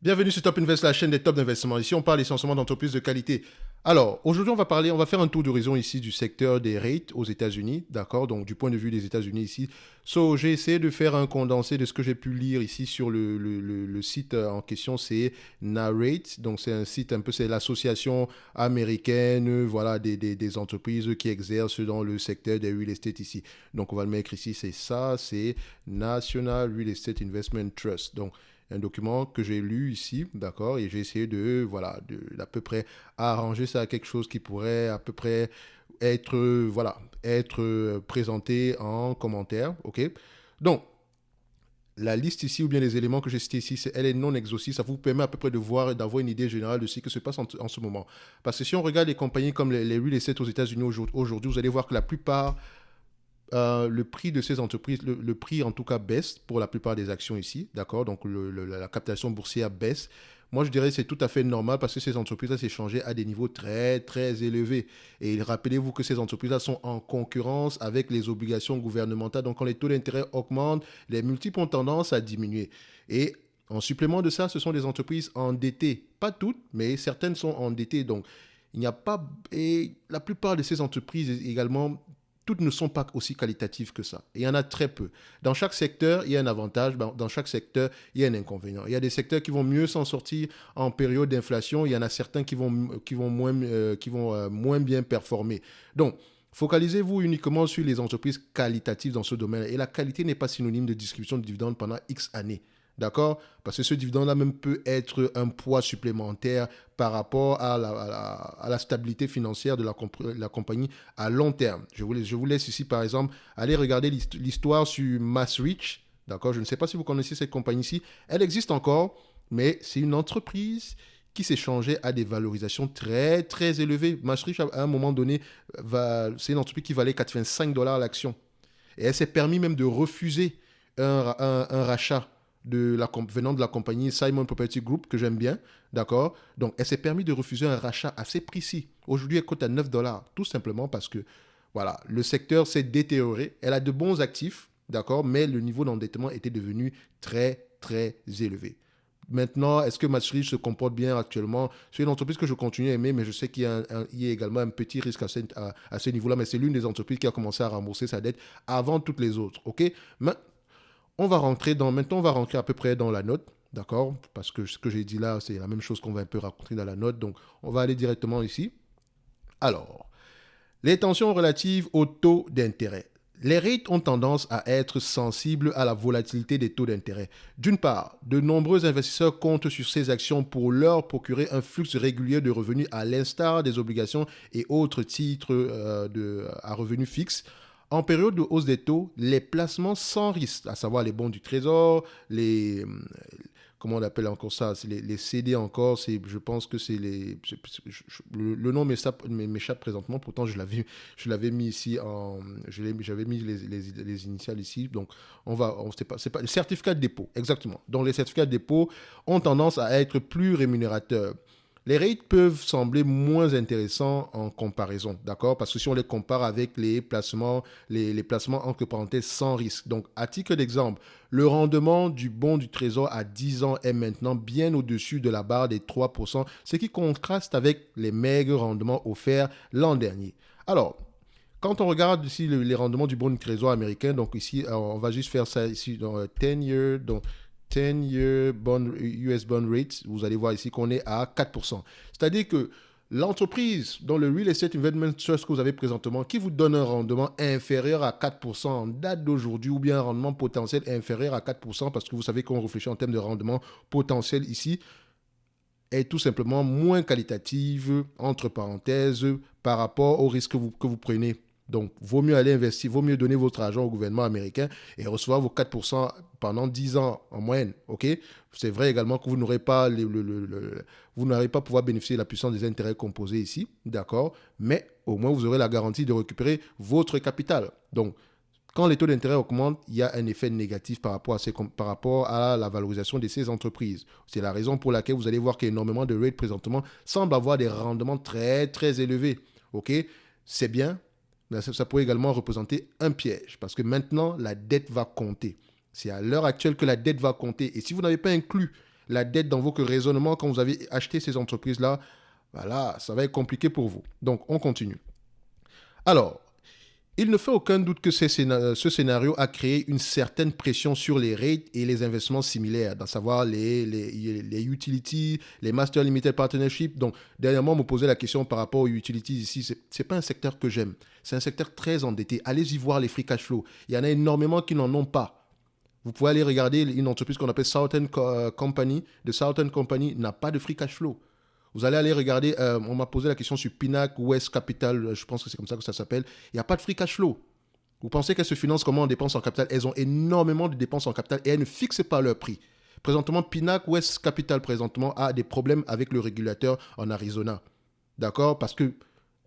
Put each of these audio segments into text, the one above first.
Bienvenue sur Top Invest, la chaîne des top d'investissement. Ici, on parle essentiellement d'entreprises de qualité. Alors, aujourd'hui, on va faire un tour d'horizon ici du secteur des rates aux États-Unis, d'accord? Donc, du point de vue des États-Unis ici. J'ai essayé de faire un condensé de ce que j'ai pu lire ici sur le site en question, c'est Narrate. Donc, c'est un site un peu, c'est l'association américaine, voilà, des entreprises qui exercent dans le secteur des real estate ici. Donc, on va le mettre ici, c'est ça, c'est National Real Estate Investment Trust. Donc, un document que j'ai lu ici, d'accord, et j'ai essayé de, voilà, d'à peu près arranger ça à quelque chose qui pourrait à peu près être, voilà, être présenté en commentaire, ok. Donc, la liste ici, ou bien les éléments que j'ai cités ici, elle est non exhaustive. Ça vous permet à peu près de voir et d'avoir une idée générale de ce qui se passe en ce moment. Parce que si on regarde les compagnies comme les real estate aux États-Unis aujourd'hui, vous allez voir que la plupart le prix de ces entreprises, le prix en tout cas baisse pour la plupart des actions ici, d'accord. Donc la captation boursière baisse. Moi, je dirais que c'est tout à fait normal parce que ces entreprises-là s'échangeaient à des niveaux très, très élevés. Et rappelez-vous que ces entreprises-là sont en concurrence avec les obligations gouvernementales. Donc, quand les taux d'intérêt augmentent, les multiples ont tendance à diminuer. Et en supplément de ça, ce sont des entreprises endettées. Pas toutes, mais certaines sont endettées. Donc, il n'y a pas... Et la plupart de ces entreprises également toutes ne sont pas aussi qualitatives que ça. Et il y en a très peu. Dans chaque secteur, il y a un avantage. Dans chaque secteur, il y a un inconvénient. Il y a des secteurs qui vont mieux s'en sortir en période d'inflation. Il y en a certains qui vont moins bien performer. Donc, focalisez-vous uniquement sur les entreprises qualitatives dans ce domaine. Et la qualité n'est pas synonyme de distribution de dividendes pendant X années. D'accord? Parce que ce dividende-là même peut être un poids supplémentaire par rapport à la stabilité financière de la compagnie à long terme. Je vous laisse ici, par exemple, aller regarder l'histoire sur Massrich. D'accord? Je ne sais pas si vous connaissez cette compagnie-ci. Elle existe encore, mais c'est une entreprise qui s'échangeait à des valorisations très, très élevées. Massrich, à un moment donné, c'est une entreprise qui valait 85 dollars l'action. Et elle s'est permis même de refuser un rachat venant de la compagnie Simon Property Group, que j'aime bien, d'accord. Donc, elle s'est permis de refuser un rachat assez précis. Aujourd'hui, elle coûte à 9 dollars, tout simplement parce que, voilà, le secteur s'est détérioré. Elle a de bons actifs, d'accord, mais le niveau d'endettement était devenu très, très élevé. Maintenant, est-ce que Maastricht se comporte bien actuellement? C'est une entreprise que je continue à aimer, mais je sais qu'il y a également un petit risque à ce niveau-là. Mais c'est l'une des entreprises qui a commencé à rembourser sa dette avant toutes les autres. OK? Mais maintenant, on va rentrer à peu près dans la note. D'accord? Parce que ce que j'ai dit là, c'est la même chose qu'on va un peu raconter dans la note. Donc, on va aller directement ici. Alors, les tensions relatives au taux d'intérêt. Les rates ont tendance à être sensibles à la volatilité des taux d'intérêt. D'une part, de nombreux investisseurs comptent sur ces actions pour leur procurer un flux régulier de revenus à l'instar des obligations et autres titres à revenus fixes. En période de hausse des taux, les placements sans risque, à savoir les bons du trésor, comment on appelle encore ça, les CD encore, je pense que c'est le nom m'échappe présentement, pourtant je l'avais mis ici j'avais mis les initiales ici, donc c'est pas, le certificat de dépôt, exactement. Donc les certificats de dépôt ont tendance à être plus rémunérateurs. Les rates peuvent sembler moins intéressants en comparaison, d'accord? Parce que si on les compare avec les placements entre parenthèses sans risque. Donc, à titre d'exemple, le rendement du bon du trésor à 10 ans est maintenant bien au-dessus de la barre des 3%, ce qui contraste avec les maigres rendements offerts l'an dernier. Alors, quand on regarde ici les rendements du bon du trésor américain, donc ici, on va juste faire ça ici dans 10 years, donc 10-year US bond rate, vous allez voir ici qu'on est à 4%. C'est-à-dire que l'entreprise dans le Real Estate Investment Trust que vous avez présentement, qui vous donne un rendement inférieur à 4% en date d'aujourd'hui, ou bien un rendement potentiel inférieur à 4%, parce que vous savez qu'on réfléchit en termes de rendement potentiel ici, est tout simplement moins qualitative, entre parenthèses, par rapport au risque que vous prenez. Donc, vaut mieux aller investir, vaut mieux donner votre argent au gouvernement américain et recevoir vos 4% pendant 10 ans en moyenne. OK? C'est vrai également que vous n'aurez pas, vous n'aurez pas pouvoir bénéficier de la puissance des intérêts composés ici. D'accord? Mais au moins, vous aurez la garantie de récupérer votre capital. Donc, quand les taux d'intérêt augmentent, il y a un effet négatif par rapport à la valorisation de ces entreprises. C'est la raison pour laquelle vous allez voir qu'énormément de rates présentement semblent avoir des rendements très, très élevés. OK? C'est bien, mais ça pourrait également représenter un piège parce que maintenant, la dette va compter. C'est à l'heure actuelle que la dette va compter. Et si vous n'avez pas inclus la dette dans vos raisonnements quand vous avez acheté ces entreprises-là, voilà, ça va être compliqué pour vous. Donc, on continue. Alors, il ne fait aucun doute que ce scénario a créé une certaine pression sur les rates et les investissements similaires, à savoir les utilities, les Master Limited Partnership. Donc, dernièrement, on me posait la question par rapport aux utilities ici. Ce n'est pas un secteur que j'aime. C'est un secteur très endetté. Allez-y voir les free cash flow. Il y en a énormément qui n'en ont pas. Vous pouvez aller regarder une entreprise qu'on appelle Southern Company. The Southern Company n'a pas de free cash flow. Vous allez aller regarder, on m'a posé la question sur Pinac West Capital, je pense que c'est comme ça que ça s'appelle. Il n'y a pas de free cash flow. Vous pensez qu'elles se financent comment en dépenses en capital? Elles ont énormément de dépenses en capital et elles ne fixent pas leur prix. Présentement, Pinac West Capital présentement a des problèmes avec le régulateur en Arizona. D'accord? Parce qu'elle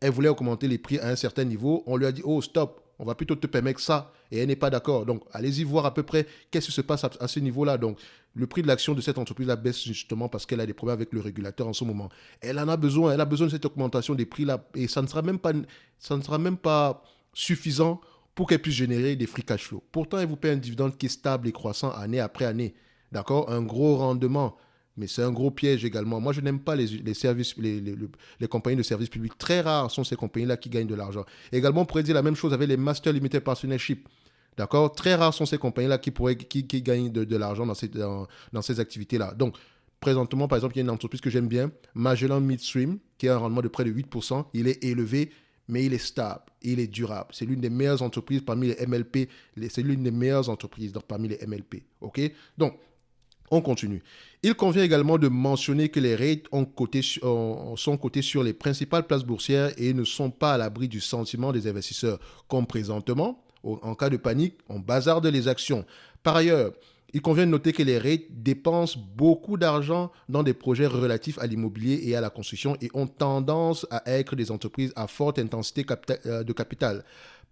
voulait augmenter les prix à un certain niveau. On lui a dit, oh stop, on va plutôt te permettre ça. Et elle n'est pas d'accord. Donc, allez-y voir à peu près qu'est-ce qui se passe à ce niveau-là. Donc, le prix de l'action de cette entreprise-là baisse justement parce qu'elle a des problèmes avec le régulateur en ce moment. Elle en a besoin. Elle a besoin de cette augmentation des prix-là. Et ça ne sera même pas suffisant pour qu'elle puisse générer des free cash flow. Pourtant, elle vous paie un dividende qui est stable et croissant année après année. D'accord? Un gros rendement. Mais c'est un gros piège également. Moi, je n'aime pas les services, les compagnies de services publics. Très rares sont ces compagnies-là qui gagnent de l'argent. Également, on pourrait dire la même chose avec les Master Limited Partnership. D'accord? Très rares sont ces compagnies-là qui gagnent de l'argent dans ces activités-là. Donc, présentement, par exemple, il y a une entreprise que j'aime bien, Magellan Midstream, qui a un rendement de près de 8%. Il est élevé, mais il est stable, il est durable. C'est l'une des meilleures entreprises parmi les MLP. C'est l'une des meilleures entreprises parmi les MLP. OK? Donc, on continue. Il convient également de mentionner que les rates sont cotés sur les principales places boursières et ne sont pas à l'abri du sentiment des investisseurs. Comme présentement, en cas de panique, on bazarde les actions. Par ailleurs, il convient de noter que les rates dépensent beaucoup d'argent dans des projets relatifs à l'immobilier et à la construction et ont tendance à être des entreprises à forte intensité de capital.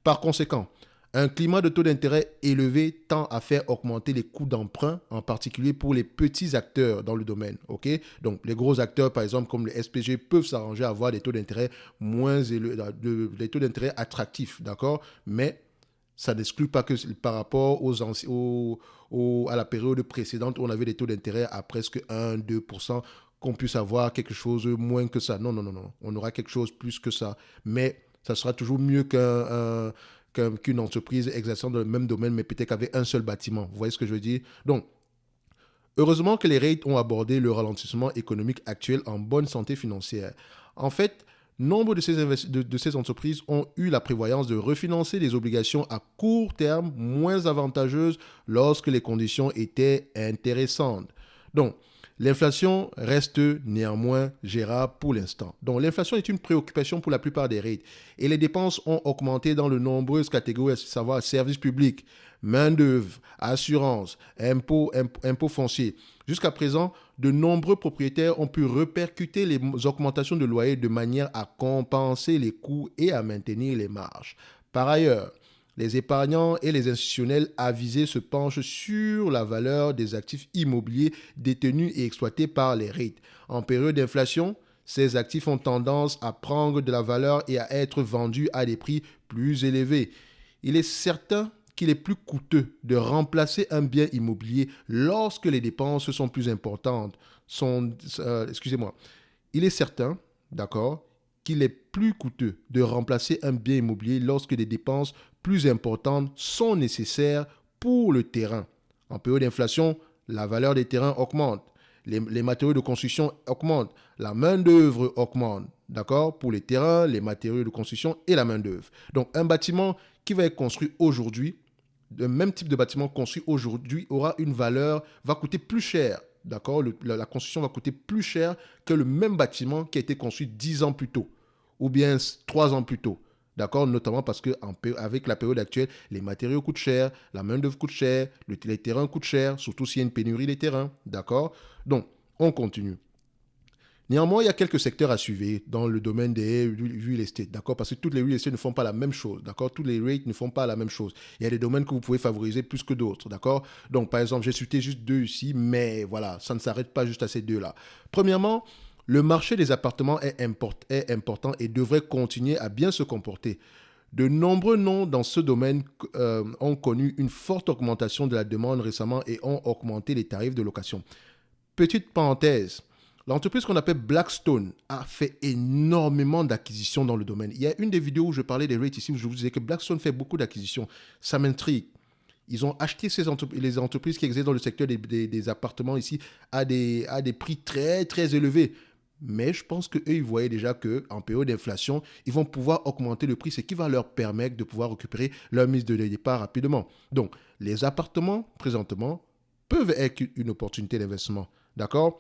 Par conséquent, un climat de taux d'intérêt élevé tend à faire augmenter les coûts d'emprunt, en particulier pour les petits acteurs dans le domaine. Okay? Donc, les gros acteurs, par exemple, comme les SPG, peuvent s'arranger à avoir des taux d'intérêt moins élevés, des taux d'intérêt attractifs, d'accord? Mais ça n'exclut pas que par rapport à la période précédente où on avait des taux d'intérêt à presque 1-2%, qu'on puisse avoir quelque chose moins que ça. Non, non, non, non. On aura quelque chose plus que ça. Mais ça sera toujours mieux qu'une entreprise exerçant dans le même domaine, mais peut-être qu'avec un seul bâtiment. Vous voyez ce que je veux dire? Donc, heureusement que les rates ont abordé le ralentissement économique actuel en bonne santé financière. En fait, nombre de ces entreprises ont eu la prévoyance de refinancer des obligations à court terme moins avantageuses lorsque les conditions étaient intéressantes. Donc, l'inflation reste néanmoins gérable pour l'instant. Donc, l'inflation est une préoccupation pour la plupart des rates et les dépenses ont augmenté dans de nombreuses catégories, à savoir services publics, main-d'œuvre, assurance, impôts fonciers. Jusqu'à présent, de nombreux propriétaires ont pu répercuter les augmentations de loyers de manière à compenser les coûts et à maintenir les marges. Par ailleurs, les épargnants et les institutionnels avisés se penchent sur la valeur des actifs immobiliers détenus et exploités par les REIT. En période d'inflation, ces actifs ont tendance à prendre de la valeur et à être vendus à des prix plus élevés. Il est certain qu'il est plus coûteux de remplacer un bien immobilier lorsque les dépenses sont plus importantes. Il est certain, d'accord, qu'il est plus coûteux de remplacer un bien immobilier lorsque des dépenses plus importantes sont nécessaires pour le terrain. En période d'inflation, la valeur des terrains augmente. Les matériaux de construction augmentent. La main-d'œuvre augmente. D'accord? Pour les terrains, les matériaux de construction et la main-d'œuvre. Donc, un bâtiment qui va être construit aujourd'hui, le même type de bâtiment construit aujourd'hui aura une valeur, va coûter plus cher. D'accord? La construction va coûter plus cher que le même bâtiment qui a été construit 10 ans plus tôt ou bien 3 ans plus tôt. D'accord? Notamment parce qu'avec la période actuelle, les matériaux coûtent cher, la main-d'œuvre coûte cher, les terrains coûtent cher, surtout s'il y a une pénurie des terrains. D'accord? Donc, on continue. Néanmoins, il y a quelques secteurs à suivre dans le domaine des real estate, d'accord? Parce que toutes les real estate ne font pas la même chose, d'accord? Tous les rates ne font pas la même chose. Il y a des domaines que vous pouvez favoriser plus que d'autres, d'accord? Donc, par exemple, j'ai cité juste deux ici, mais voilà, ça ne s'arrête pas juste à ces deux-là. Premièrement, le marché des appartements est important et devrait continuer à bien se comporter. De nombreux noms dans ce domaine ont connu une forte augmentation de la demande récemment et ont augmenté les tarifs de location. Petite parenthèse, l'entreprise qu'on appelle Blackstone a fait énormément d'acquisitions dans le domaine. Il y a une des vidéos où je parlais des rates ici, où je vous disais que Blackstone fait beaucoup d'acquisitions. Ça m'intrigue. Ils ont acheté les entreprises qui existent dans le secteur des appartements ici à des prix très, très élevés. Mais je pense qu'eux, ils voyaient déjà qu'en période d'inflation, ils vont pouvoir augmenter le prix, ce qui va leur permettre de pouvoir récupérer leur mise de départ rapidement. Donc, les appartements, présentement, peuvent être une opportunité d'investissement. D'accord?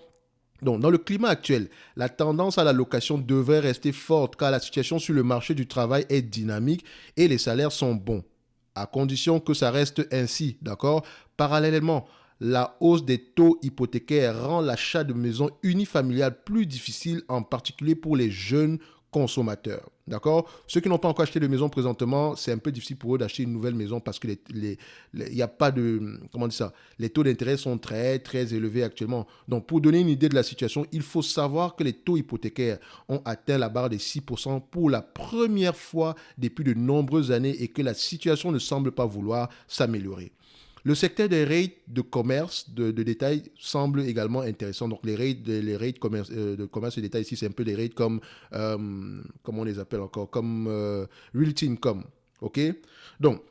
Donc, dans le climat actuel, la tendance à la location devrait rester forte car la situation sur le marché du travail est dynamique et les salaires sont bons, à condition que ça reste ainsi, d'accord? Parallèlement, la hausse des taux hypothécaires rend l'achat de maisons unifamiliales plus difficile, en particulier pour les jeunes consommateurs. D'accord? Ceux qui n'ont pas encore acheté de maison présentement, c'est un peu difficile pour eux d'acheter une nouvelle maison parce que il n'y a pas de... Comment dire ça? Les taux d'intérêt sont très, très élevés actuellement. Donc, pour donner une idée de la situation, il faut savoir que les taux hypothécaires ont atteint la barre des 6% pour la première fois depuis de nombreuses années et que la situation ne semble pas vouloir s'améliorer. Le secteur des rates de commerce, de détail, semble également intéressant. Donc, les rates de commerce et de détail ici, c'est un peu des rates comme, comment on les appelle encore, comme Realty Income. OK? Donc,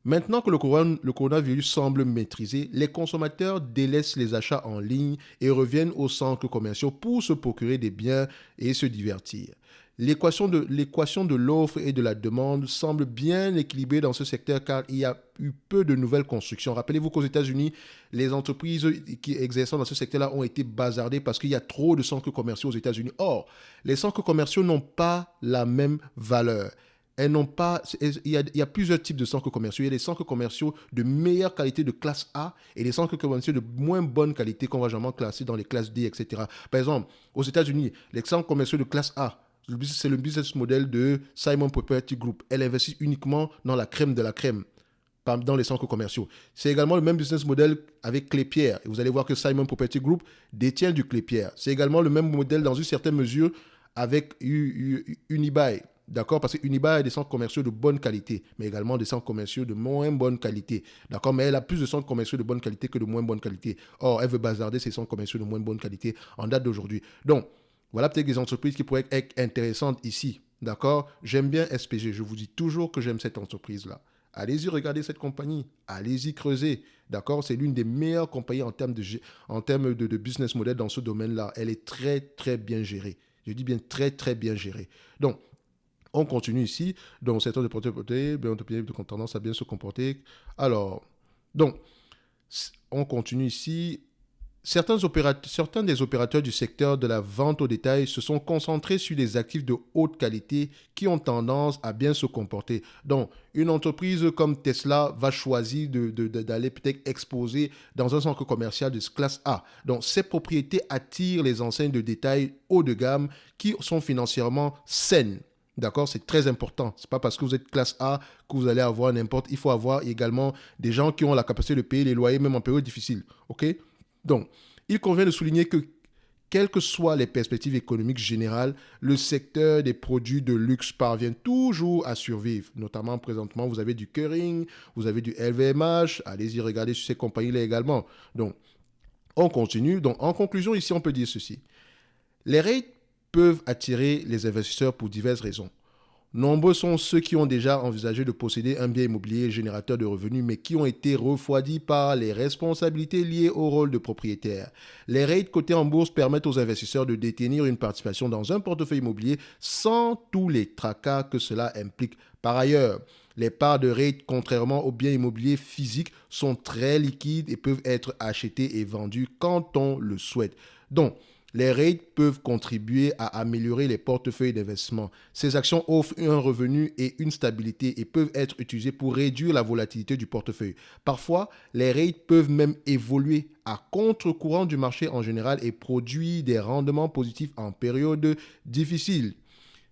maintenant que le coronavirus semble maîtrisé, les consommateurs délaissent les achats en ligne et reviennent aux centres commerciaux pour se procurer des biens et se divertir. L'équation de l'offre et de la demande semble bien équilibrée dans ce secteur car il y a eu peu de nouvelles constructions. Rappelez-vous qu'aux États-Unis, les entreprises qui exercent dans ce secteur-là ont été bazardées parce qu'il y a trop de centres commerciaux aux États-Unis. Or, les centres commerciaux n'ont pas la même valeur. Elles n'ont pas, il y a plusieurs types de centres commerciaux. Il y a des centres commerciaux de meilleure qualité de classe A et des centres commerciaux de moins bonne qualité qu'on va généralement classer dans les classes D, etc. Par exemple, aux États-Unis, les centres commerciaux de classe A, c'est le business model de Simon Property Group. Elle investit uniquement dans la crème de la crème, dans les centres commerciaux. C'est également le même business model avec Clépierre. Et vous allez voir que Simon Property Group détient du Clépierre. C'est également le même modèle dans une certaine mesure avec Unibail. D'accord? Parce que Unibail a des centres commerciaux de bonne qualité, mais également des centres commerciaux de moins bonne qualité. D'accord? Mais elle a plus de centres commerciaux de bonne qualité que de moins bonne qualité. Or, elle veut bazarder ses centres commerciaux de moins bonne qualité en date d'aujourd'hui. Donc, voilà peut-être des entreprises qui pourraient être intéressantes ici. D'accord? J'aime bien SPG. Je vous dis toujours que j'aime cette entreprise-là. Allez-y regarder cette compagnie. Allez-y creuser. D'accord? C'est l'une des meilleures compagnies en termes de business model dans ce domaine-là. Elle est très, très bien gérée. Je dis bien très, très bien gérée. Donc, on continue ici. Donc, secteur de propriété, de tendance à bien se comporter. Alors, donc, on continue ici. Certains des opérateurs du secteur de la vente au détail se sont concentrés sur des actifs de haute qualité qui ont tendance à bien se comporter. Donc, une entreprise comme Tesla va choisir d'aller peut-être exposer dans un centre commercial de classe A. Donc, ces propriétés attirent les enseignes de détail haut de gamme qui sont financièrement saines. D'accord, c'est très important. Ce n'est pas parce que vous êtes classe A que vous allez avoir n'importe. Il faut avoir également des gens qui ont la capacité de payer les loyers même en période difficile. OK? Donc, il convient de souligner que, quelles que soient les perspectives économiques générales, le secteur des produits de luxe parvient toujours à survivre. Notamment, présentement, vous avez du Kering, vous avez du LVMH. Allez-y regarder sur ces compagnies-là également. Donc, on continue. Donc, en conclusion, ici, on peut dire ceci. Les rates peuvent attirer les investisseurs pour diverses raisons. Nombreux sont ceux qui ont déjà envisagé de posséder un bien immobilier générateur de revenus, mais qui ont été refroidis par les responsabilités liées au rôle de propriétaire. Les rates cotés en bourse permettent aux investisseurs de détenir une participation dans un portefeuille immobilier sans tous les tracas que cela implique. Par ailleurs, les parts de rates, contrairement aux biens immobiliers physiques, sont très liquides et peuvent être achetées et vendues quand on le souhaite. Donc, les rates peuvent contribuer à améliorer les portefeuilles d'investissement. Ces actions offrent un revenu et une stabilité et peuvent être utilisées pour réduire la volatilité du portefeuille. Parfois, les rates peuvent même évoluer à contre-courant du marché en général et produire des rendements positifs en période difficile.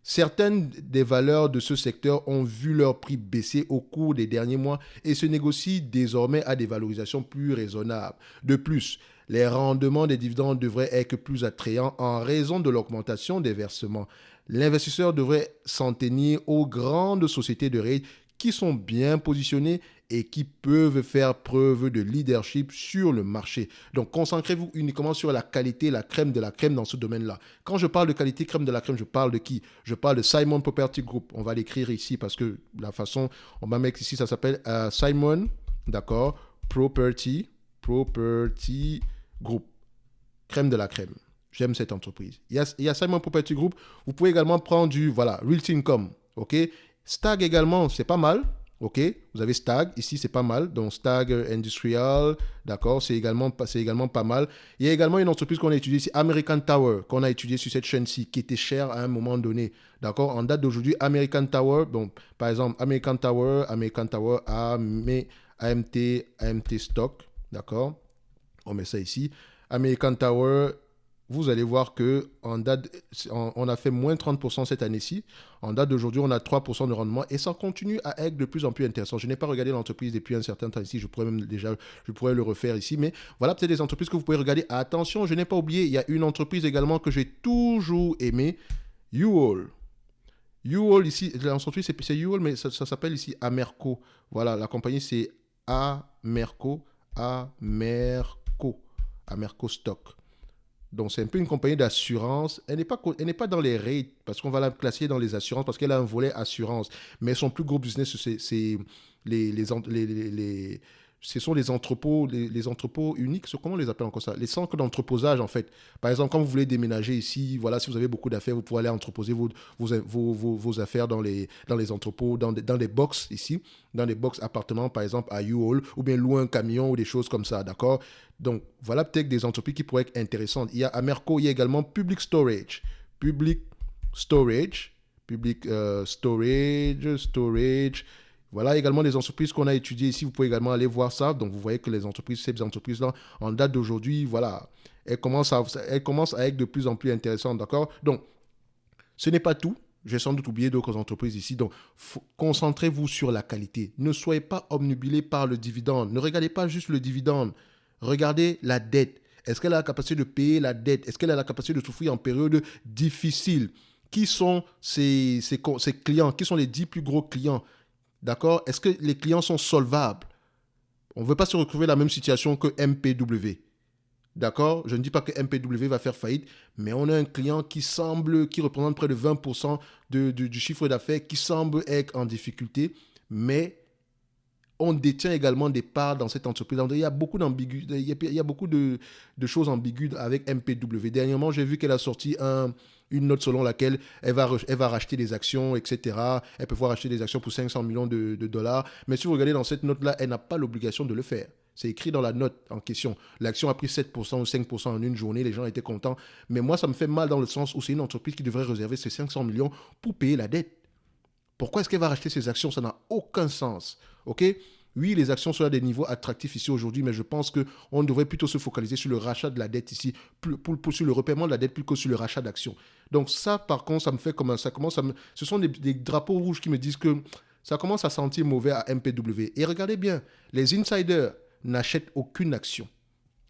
Certaines des valeurs de ce secteur ont vu leur prix baisser au cours des derniers mois et se négocient désormais à des valorisations plus raisonnables. De plus, les rendements des dividendes devraient être plus attrayants en raison de l'augmentation des versements. L'investisseur devrait s'en tenir aux grandes sociétés de rates qui sont bien positionnées et qui peuvent faire preuve de leadership sur le marché. Donc, concentrez-vous uniquement sur la qualité, la crème de la crème dans ce domaine-là. Quand je parle de qualité, crème de la crème, je parle de qui? Je parle de Simon Property Group. On va l'écrire ici parce que la façon, on va mettre ici, ça s'appelle Simon, d'accord, Property Group. Crème de la crème. J'aime cette entreprise. Il y a Simon Property Group. Vous pouvez également prendre du, Realty Income. OK? Stag également, c'est pas mal. OK? Vous avez Stag. Ici, c'est pas mal. Donc, Stag Industrial. D'accord? C'est également pas mal. Il y a également une entreprise qu'on a étudiée ici, American Tower, qu'on a étudiée sur cette chaîne-ci, qui était chère à un moment donné. D'accord? En date d'aujourd'hui, American Tower. Donc, par exemple, American Tower, AMT Stock. D'accord? On met ça ici. American Tower, vous allez voir que on a fait moins 30% cette année-ci. En date d'aujourd'hui, on a 3% de rendement et ça continue à être de plus en plus intéressant. Je n'ai pas regardé l'entreprise depuis un certain temps ici. Je pourrais le refaire ici. Mais voilà peut-être des entreprises que vous pouvez regarder. Attention, je n'ai pas oublié, il y a une entreprise également que j'ai toujours aimée, U-Haul. U-Haul ici, l'entreprise c'est U-Haul, mais ça s'appelle ici Amerco. Voilà, la compagnie c'est Amerco Stock. Donc, c'est un peu une compagnie d'assurance. Elle n'est pas dans les rates parce qu'on va la classer dans les assurances parce qu'elle a un volet assurance. Mais son plus gros business, c'est ce sont les entrepôts, les entrepôts uniques. Comment on les appelle encore ça? Les centres d'entreposage, en fait. Par exemple, quand vous voulez déménager ici, voilà, si vous avez beaucoup d'affaires, vous pouvez aller entreposer vos affaires dans les entrepôts, dans des box ici, dans des box appartements, par exemple, à U-Haul, ou bien louer un camion ou des choses comme ça, d'accord? Donc, voilà peut-être des entreprises qui pourraient être intéressantes. Il y a Amerco, il y a également Public Storage. Voilà également les entreprises qu'on a étudiées ici. Vous pouvez également aller voir ça. Donc, vous voyez que ces entreprises-là, en date d'aujourd'hui, voilà, elles commencent à être de plus en plus intéressantes, d'accord? Donc, ce n'est pas tout. J'ai sans doute oublié d'autres entreprises ici. Donc, concentrez-vous sur la qualité. Ne soyez pas obnubilés par le dividende. Ne regardez pas juste le dividende. Regardez la dette. Est-ce qu'elle a la capacité de payer la dette? Est-ce qu'elle a la capacité de souffrir en période difficile? Qui sont ses clients? Qui sont les 10 plus gros clients? D'accord? Est-ce que les clients sont solvables? On ne veut pas se retrouver dans la même situation que MPW. D'accord? Je ne dis pas que MPW va faire faillite, mais on a un client qui représente près de 20% du chiffre d'affaires, qui semble être en difficulté, mais on détient également des parts dans cette entreprise. Il y a beaucoup de choses ambiguës avec MPW. Dernièrement, j'ai vu qu'elle a sorti une note selon laquelle elle va racheter des actions, etc. Elle peut pouvoir racheter des actions pour 500 millions de dollars. Mais si vous regardez dans cette note-là, elle n'a pas l'obligation de le faire. C'est écrit dans la note en question. L'action a pris 7% ou 5% en une journée. Les gens étaient contents. Mais moi, ça me fait mal dans le sens où c'est une entreprise qui devrait réserver ses 500 millions pour payer la dette. Pourquoi est-ce qu'elle va racheter ses actions? Ça n'a aucun sens. OK? Oui, les actions sont à des niveaux attractifs ici aujourd'hui, mais je pense qu'on devrait plutôt se focaliser sur le rachat de la dette ici, sur le repaiement de la dette plus que sur le rachat d'actions. Donc ça, par contre, ça me fait comme ce sont des drapeaux rouges qui me disent que ça commence à sentir mauvais à MPW. Et regardez bien, les insiders n'achètent aucune action.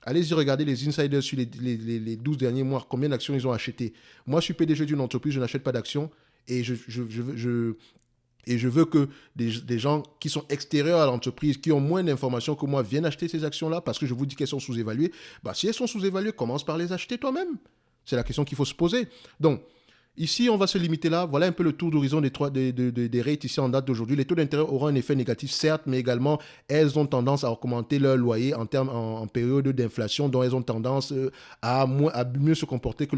Allez-y regarder les insiders sur les 12 derniers mois, combien d'actions ils ont acheté. Moi, je suis PDG d'une entreprise, je n'achète pas d'actions et je veux que des gens qui sont extérieurs à l'entreprise, qui ont moins d'informations que moi, viennent acheter ces actions-là parce que je vous dis qu'elles sont sous-évaluées. Bah, si elles sont sous-évaluées, commence par les acheter toi-même. C'est la question qu'il faut se poser. Donc, ici, on va se limiter là. Voilà un peu le tour d'horizon des rates ici en date d'aujourd'hui. Les taux d'intérêt auront un effet négatif, certes, mais également, elles ont tendance à augmenter leur loyer en période d'inflation, dont elles ont tendance à mieux se comporter que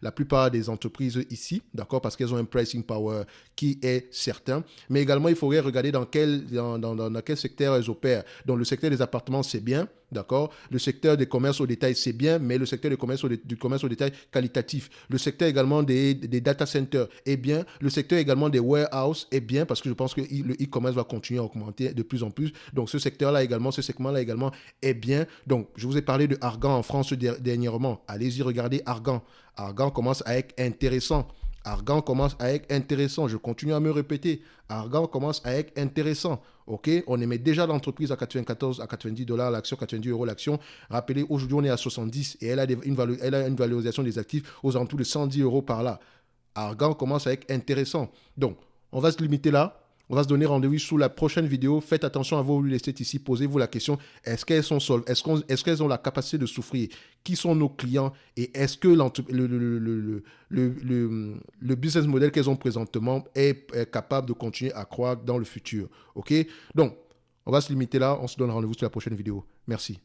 la plupart des entreprises ici, d'accord, parce qu'elles ont un pricing power qui est certain. Mais également, il faudrait regarder dans quel secteur elles opèrent. Donc, le secteur des appartements, c'est bien. D'accord? Le secteur des commerces au détail, c'est bien, mais le secteur du commerce au détail qualitatif. Le secteur également des data centers est bien. Le secteur également des warehouses est bien parce que je pense que le e-commerce va continuer à augmenter de plus en plus. Donc, ce segment-là également est bien. Donc, je vous ai parlé de Argan en France dernièrement. Allez-y regarder Argan. Argan commence à être intéressant. Argan commence à être intéressant. Je continue à me répéter. Argan commence à être intéressant. OK? On émet déjà l'entreprise à 94, à 90 dollars l'action, 90 euros l'action. Rappelez, aujourd'hui, on est à 70 et elle a une valorisation des actifs aux alentours de 110 euros par là. Argan commence à être intéressant. Donc, on va se limiter là. On va se donner rendez-vous sous la prochaine vidéo. Faites attention à vos real estate ici. Posez-vous la question, est-ce qu'elles sont solves? Est-ce qu'elles ont la capacité de souffrir? Qui sont nos clients? Et est-ce que le business model qu'elles ont présentement est capable de continuer à croître dans le futur? OK? Donc, on va se limiter là. On se donne rendez-vous sur la prochaine vidéo. Merci.